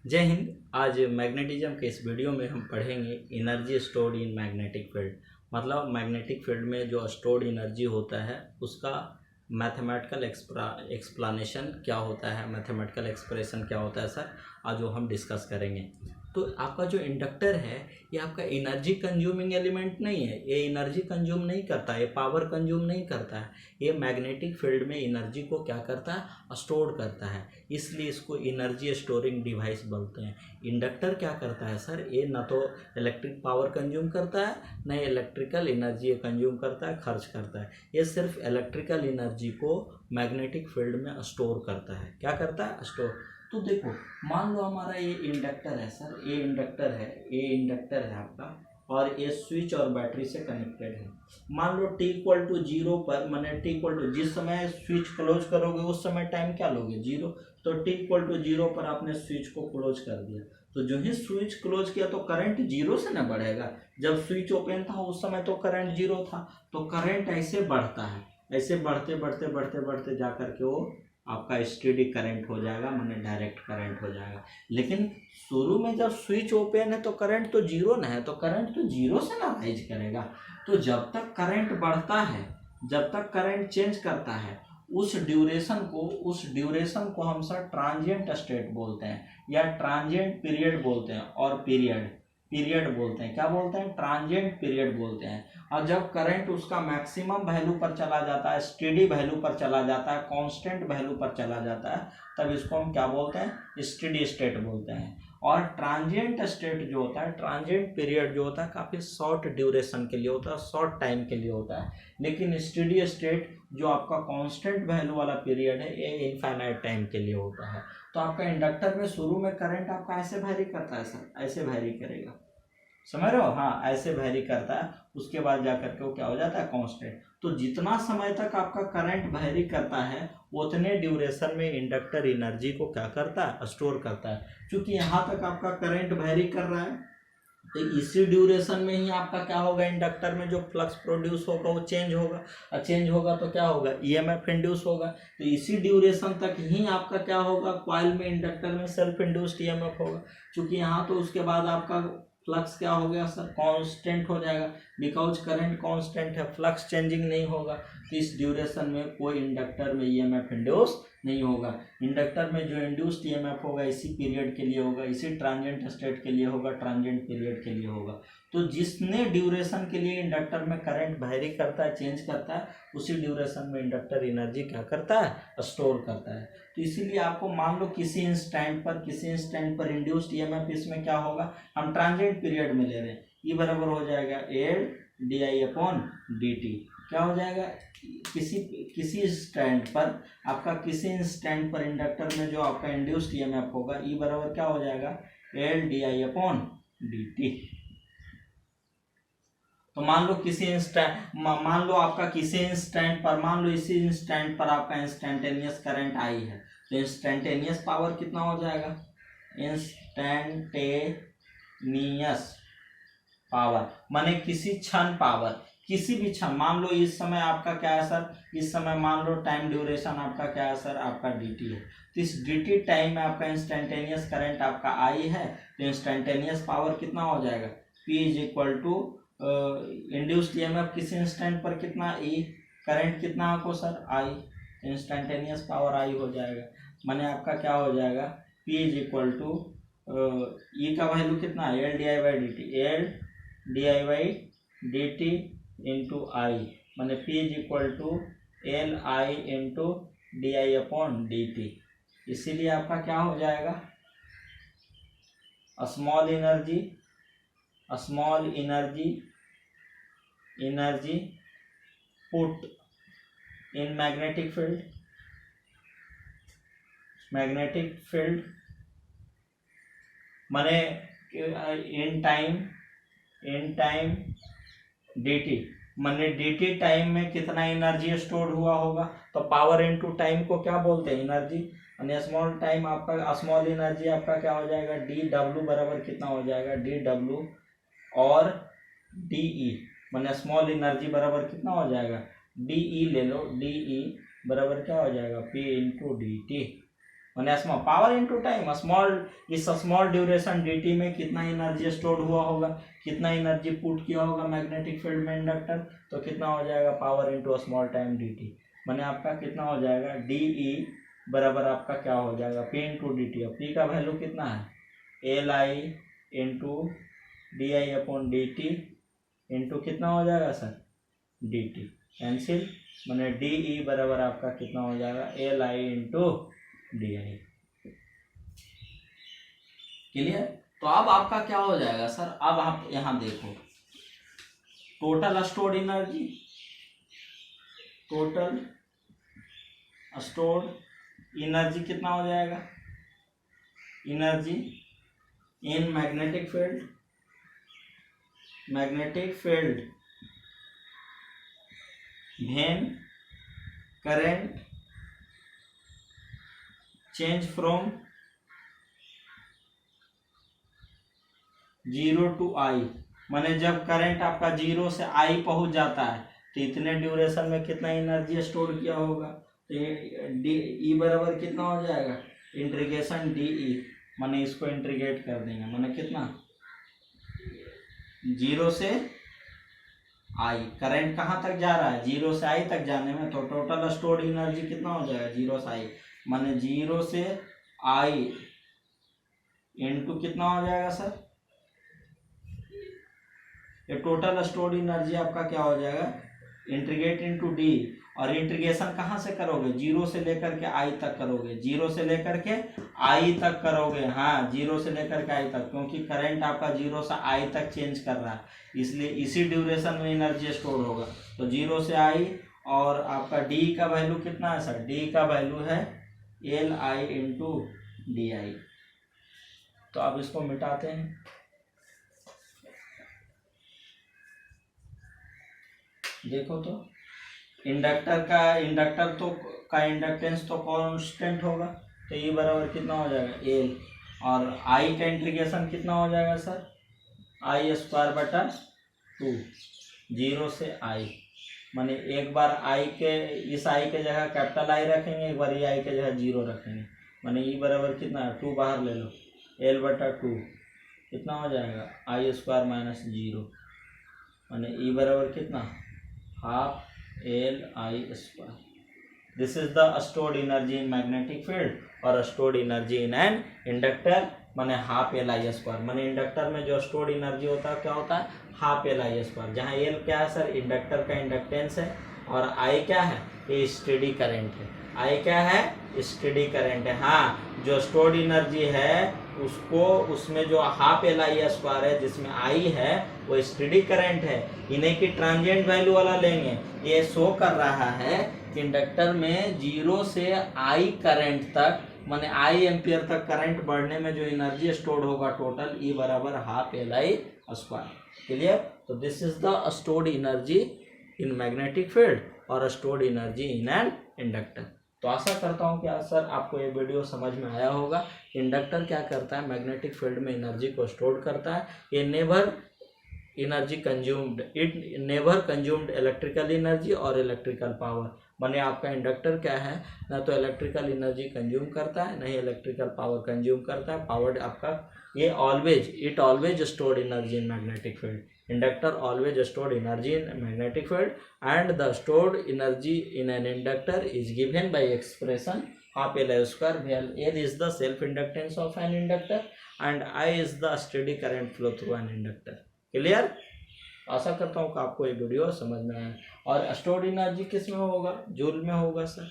जय हिंद। आज मैग्नेटिज्म के इस वीडियो में हम पढ़ेंगे energy stored in magnetic field. मतलब मैग्नेटिक फील्ड में जो स्टोर्ड एनर्जी होता है उसका मैथमेटिकल एक्सप्लेनेशन क्या होता है, मैथमेटिकल एक्सप्रेशन क्या होता है सर, आज जो हम डिस्कस करेंगे। तो आपका जो इंडक्टर है ये आपका एनर्जी कंज्यूमिंग एलिमेंट नहीं है, ये एनर्जी कंज्यूम नहीं करता, ये पावर कंज्यूम नहीं करता है। ये मैग्नेटिक फील्ड में एनर्जी को क्या करता है, स्टोर करता है, इसलिए इसको एनर्जी स्टोरिंग डिवाइस बोलते हैं। इंडक्टर क्या करता है सर, ये ना तो इलेक्ट्रिक पावर कंज्यूम करता है, न इलेक्ट्रिकल एनर्जी कंज्यूम करता है, खर्च करता है। ये सिर्फ इलेक्ट्रिकल एनर्जी को मैग्नेटिक फील्ड में स्टोर करता है। क्या करता है, स्टोर। तो देखो, मान लो हमारा ये इंडक्टर है सर, ये इंडक्टर है, ये इंडक्टर है आपका, और ये स्विच और बैटरी से कनेक्टेड है। मान लो t इक्वल टू जीरो पर, मैंने t इक्वल टू जिस समय स्विच क्लोज करोगे उस समय टाइम क्या लोगे, जीरो। तो t इक्वल टू जीरो पर आपने स्विच को क्लोज कर दिया, तो जो ही स्विच क्लोज किया तो करंट जीरो से ना बढ़ेगा। जब स्विच ओपन था उस समय तो करंट जीरो था, तो करंट ऐसे बढ़ता है, ऐसे बढ़ते बढ़ते बढ़ते बढ़ते जा करके वो आपका स्टेडी करंट हो जाएगा, माने डायरेक्ट करंट हो जाएगा। लेकिन शुरू में जब स्विच ओपन है तो करंट तो जीरो ना है, तो करंट तो जीरो से ना राइज करेगा। तो जब तक करंट बढ़ता है, जब तक करंट चेंज करता है, उस ड्यूरेशन को हम सर ट्रांजिएंट स्टेट बोलते हैं, या ट्रांजिएंट पीरियड बोलते हैं, और पीरियड बोलते हैं। क्या बोलते हैं, ट्रांजिएंट पीरियड बोलते हैं। और जब करंट उसका मैक्सिमम वैल्यू पर चला जाता है, स्टेडी वैल्यू पर चला जाता है, कांस्टेंट वैल्यू पर चला जाता है, तब इसको हम क्या बोलते हैं, स्टेडी स्टेट बोलते हैं। और ट्रांजिएंट स्टेट जो होता है, ट्रांजिएंट पीरियड जो होता है, काफ़ी शॉर्ट ड्यूरेशन के लिए होता है, शॉर्ट टाइम के लिए होता है। लेकिन स्टेडी स्टेट जो आपका कांस्टेंट वैल्यू वाला पीरियड है, ये इनफाइनाइट टाइम के लिए होता है। तो आपका इंडक्टर में शुरू में करंट आपका ऐसे वैरी करता है सर, ऐसे वैरी करेगा, समझ रहे हो, हाँ ऐसे वैरी करता है। उसके बाद जाकर के वो क्या हो जाता है, कांस्टेंट। तो जितना समय तक आपका करंट वैरी करता है उतने ड्यूरेशन में इंडक्टर एनर्जी को क्या करता है, स्टोर करता है। क्योंकि यहाँ तक आपका करंट वैरी कर रहा है, तो इसी ड्यूरेशन में ही आपका क्या होगा, इंडक्टर में जो फ्लक्स प्रोड्यूस होगा वो चेंज होगा, और चेंज होगा तो क्या होगा, ईएमएफ इंड्यूस होगा। तो इसी ड्यूरेशन तक ही आपका क्या होगा, कॉइल में, इंडक्टर में सेल्फ इंड्यूस्ड ईएमएफ होगा। क्योंकि यहाँ तो उसके बाद आपका फ्लक्स क्या हो गया सर, कांस्टेंट हो जाएगा, बिकॉज करंट कांस्टेंट है, फ्लक्स चेंजिंग नहीं होगा। तो इस ड्यूरेशन में कोई इंडक्टर में ईएमएफ इंड्यूस नहीं होगा। इंडक्टर में जो इंड्यूस्ड ईएमएफ होगा इसी पीरियड के लिए होगा, इसी ट्रांजिएंट स्टेट के लिए होगा, ट्रांजिएंट पीरियड के लिए होगा। तो जिसने ड्यूरेशन के लिए इंडक्टर में करंट वैरी करता है, चेंज करता है, उसी ड्यूरेशन में इंडक्टर एनर्जी क्या करता है, स्टोर करता है। तो इसीलिए आपको मान लो किसी इंस्टेंट पर इंड्यूस्ड ईएमएफ इसमें क्या होगा, हम ट्रांजिएंट पीरियड में ले रहे हैं, ये बराबर हो जाएगा L D I upon D T. क्या हो जाएगा, किसी स्टैंड पर आपका, किसी इंस्टेंट पर इंडक्टर में जो आपका इंड्यूस्ड ईएमएफ होगा, ई बराबर क्या हो जाएगा, L D I upon D T. तो मान लो मान लो आपका किसी इंस्टेंट पर, मान लो इसी इंस्टेंट पर आपका इंस्टेंटेनियस करंट आई है, तो इंस्टेंटेनियस पावर कितना हो जाएगा, इंस्टेंटेनियस पावर माने किसी क्षण पावर, किसी भी क्षण। मान लो इस समय आपका क्या है सर, इस समय मान लो टाइम ड्यूरेशन आपका क्या है सर, आपका dt है। तो इस dt टाइम में आपका इंस्टेंटेनियस करंट आपका I है, तो इंस्टेंटेनियस पावर कितना हो जाएगा, P is equal to induced EMF किसी इंस्टेंट पर कितना, E करंट कितना आपको sir, I, instantaneous power I हो जाएगा। माने आपका क्या हो जाएगा, P is equal to E का वैल्यू कितना है, L D I by D T, L D I by D T into I, मैंने P is equal to L I into D I upon D T. इसीलिए आपका क्या हो जाएगा, small energy put in magnetic field माने in time dt, माने dt time में कितना एनर्जी स्टोर हुआ होगा। तो पावर इनटू टाइम को क्या बोलते हैं, एनर्जी। यानी स्मॉल टाइम आपका, स्मॉल एनर्जी आपका क्या हो जाएगा, डी डब्ल्यू बराबर कितना हो जाएगा, डी डब्ल्यू और डी ई, माने स्मॉल एनर्जी बराबर कितना हो जाएगा, डी ई ले लो, डी ई बराबर क्या हो जाएगा, पी इंटू डी टी। मैंने small power into time, small इस स्मॉल ड्यूरेशन dt में कितना एनर्जी स्टोर हुआ होगा, कितना एनर्जी पुट किया होगा मैग्नेटिक फील्ड में इंडक्टर, तो कितना हो जाएगा power into small time dt। मैंने आपका कितना हो जाएगा de बराबर आपका क्या हो जाएगा p इंटू डी टी। और p का वैल्यू कितना है L I into D I upon D T into कितना हो जाएगा सर डी टी कैंसिल। मैंने डी ई बराबर आपका कितना हो जाएगा L I into D I. Clear. तो अब आपका क्या हो जाएगा सर, अब आप यहां देखो total stored energy, total stored energy कितना हो जाएगा, energy in magnetic field, magnetic field when current change from 0 to I, माने जब करंट आपका 0 से I पहुंच जाता है तो इतने ड्यूरेशन में कितना एनर्जी स्टोर किया होगा, तो डी ई बराबर कितना हो जाएगा इंटीग्रेशन डी ई, माने इसको इंटीग्रेट कर देंगे, माने कितना 0 से I, करंट कहाँ तक जा रहा है 0 से I तक जाने में, तो टोटल स्टोर्ड एनर्जी कितना हो जाएगा 0 से I, माने 0 से I इंटू कितना हो जाएगा सर, ये टोटल स्टोर्ड एनर्जी आपका क्या हो जाएगा इंटीग्रेट इनटू डी। और इंटीग्रेशन कहाँ से करोगे 0 से लेकर के I तक करोगे, 0 से लेकर के I तक करोगे, हाँ 0 से लेकर के I तक, क्योंकि करंट आपका 0 से I तक चेंज कर रहा है, इसलिए इसी ड्यूरेशन में एनर्जी स्टोर होगा। तो 0 से I और आपका D का वैल्यू कितना है सर, D का वैल्यू है एल आई इंटू डी आई। तो अब इसको मिटाते हैं, देखो तो इंडक्टर का इंडक्टेंस तो कांस्टेंट होगा, तो ये बराबर कितना हो जाएगा एल, और आई का इंटीग्रेशन कितना हो जाएगा सर आई स्क्वायर बटा 2, 0 से आई, माने एक बार आई के इस आई के जगह कैपिटल आई रखेंगे, एक बार ये आई के जगह 0 रखेंगे, माने ये बराबर कितना है 2 बाहर ले लो, एल बटा 2 कितना हो जाएगा आई स्क्वायर माइनस 0, माने ई बराबर कितना half L I square. This is the stored energy in magnetic field और stored energy in an inductor, माने हाफ एल आई स्क्वायर। माने इंडक्टर में जो स्टोर्ड एनर्जी होता है क्या होता है हाफ एल आई स्क्वायर, जहाँ एल क्या है सर इंडक्टर का इंडक्टेंस है, और आई क्या है ये स्टेडी करंट है, आई क्या है स्टेडी करंट है। हाँ जो स्टोर्ड एनर्जी है उसको उसमें जो हाफ एल आई स्क्वायर है जिसमें आई है वो स्टेडी करंट है, इन्हें की ट्रांजिएंट वैल्यू वाला लेंगे। ये शो कर रहा है कि इंडक्टर में 0 से I करंट तक माने I एम्पियर तक करंट बढ़ने में जो एनर्जी स्टोर्ड होगा टोटल E बराबर half L I square. Clear. तो this is the stored energy in magnetic field और stored energy in an inductor. तो आशा करता हूँ कि आज सर आपको ये वीडियो समझ में आया होगा। इंडक्टर क्या करता है मैग्नेटिक फील्ड में एनर्जी को स्टोर करता है, ये never energy consumed, it never consumed electrical energy और इलेक्ट्रिकल पावर। माने आपका इंडक्टर क्या है ना तो इलेक्ट्रिकल एनर्जी कंज्यूम करता है, नहीं इलेक्ट्रिकल पावर कंज्यूम करता है। पावर आपका ये it always stored energy in magnetic field. Inductor always stored energy in magnetic field and the stored energy in an inductor is given by expression half L square, where L is the self inductance of an inductor and I is the steady current flow through an inductor. Clear? आशा करता हूँ कि आपको ये video समझ में आया। और stored energy किस में होगा जूल में होगा सर,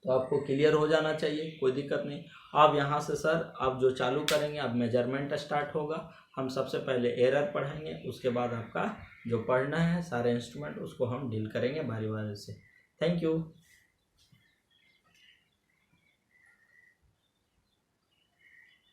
तो आपको क्लियर हो जाना चाहिए, कोई दिक्कत नहीं। अब यहाँ से सर आप जो चालू करेंगे अब मेजरमेंट स्टार्ट होगा। हम सबसे पहले एरर पढ़ेंगे, उसके बाद आपका जो पढ़ना है सारे इंस्ट्रूमेंट उसको हम डील करेंगे बारी बारी से। Thank you.